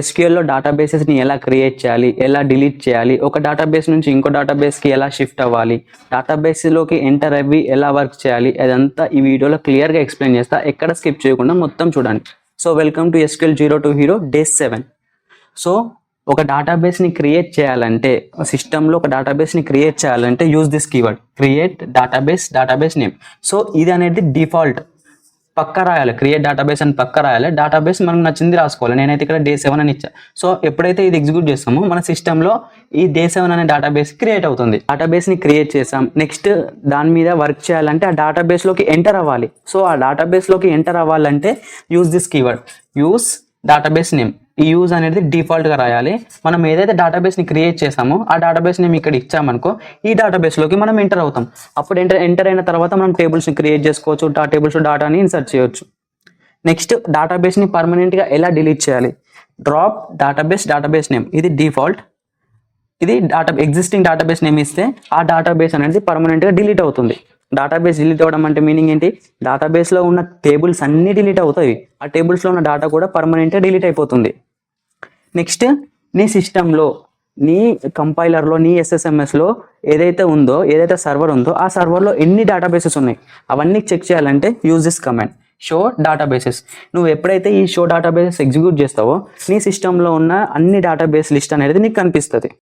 ఎస్క్యూఎల్లో డేటాబేసెస్ని ఎలా క్రియేట్ చేయాలి, ఎలా డిలీట్ చేయాలి, ఒక డేటాబేస్ నుంచి ఇంకో డేటాబేస్కి ఎలా షిఫ్ట్ అవ్వాలి, డేటాబేస్లోకి ఎంటర్ అవ్వి ఎలా వర్క్ చేయాలి, అదంతా ఈ వీడియోలో క్లియర్గా ఎక్స్ప్లెయిన్ చేస్తా. ఎక్కడ స్కిప్ చేయకుండా మొత్తం చూడండి. So welcome to SQL zero to hero day 7. So ఒక డేటాబేస్ని క్రియేట్ చేయాలంటే, సిస్టంలో ఒక డేటాబేస్ని క్రియేట్ చేయాలంటే use this keyword create database name. So ఇది అనేది డిఫాల్ట్ పక్క రాయాలి, క్రియేట్ డేటాబేస్ అని పక్క రాయాలి. డేటాబేస్ మనకు నచ్చింది రాసుకోవాలి. నేనైతే ఇక్కడ డే 7 అని ఇచ్చా. సో ఎప్పుడైతే ఇది ఎగ్జిక్యూట్ చేస్తామో మన సిస్టంలో ఈ డే 7 అనే డేటాబేస్ క్రియేట్ అవుతుంది. డేటాబేస్ని క్రియేట్ చేసాం, నెక్స్ట్ దాని మీద వర్క్ చేయాలంటే ఆ డేటాబేస్లోకి ఎంటర్ అవ్వాలి. సో ఆ డేటాబేస్లోకి ఎంటర్ అవ్వాలంటే use this keyword use database name. ఈ యూజ్ అనేది డిఫాల్ట్గా రాయాలి. మనం ఏదైతే డేటాబేస్ని క్రియేట్ చేసామో ఆ డేటాబేస్ నేమ్ ఇక్కడ ఇచ్చామనుకో ఈ డేటాబేస్లోకి మనం ఎంటర్ అవుతాం. అప్పుడు ఎంటర్ అయిన తర్వాత మనం టేబుల్స్ని క్రియేట్ చేసుకోవచ్చు, ఆ టేబుల్స్ డేటాని ఇన్సర్ట్ చేయొచ్చు. నెక్స్ట్ డేటాబేస్ని పర్మనెంట్గా ఎలా డిలీట్ చేయాలి, డ్రాప్ డేటాబేస్ నేమ్. ఇది డిఫాల్ట్. ఇది ఎగ్జిస్టింగ్ డేటాబేస్ నేమ్ ఇస్తే ఆ డేటాబేస్ అనేది పర్మనెంట్గా డిలీట్ అవుతుంది. డేటాబేస్ డిలీట్ అవ్వడం అంటే మీనింగ్ ఏంటి, డేటాబేస్లో ఉన్న టేబుల్స్ అన్నీ డిలీట్ అవుతాయి, ఆ టేబుల్స్లో ఉన్న డేటా కూడా పర్మనెంట్గా డిలీట్ అయిపోతుంది. నెక్స్ట్ నీ సిస్టంలో, నీ కంపైలర్లో, నీ SSMSలో ఏదైతే సర్వర్ ఉందో ఆ సర్వర్లో ఎన్ని డేటాబేసెస్ ఉన్నాయి అవన్నీ చెక్ చేయాలంటే use this command show databases. నువ్వు ఎప్పుడైతే ఈ షో డేటాబేసెస్ ఎగ్జిక్యూట్ చేస్తావో నీ సిస్టంలో ఉన్న అన్ని డేటాబేస్ లిస్ట్ అనేది నీకు కనిపిస్తుంది.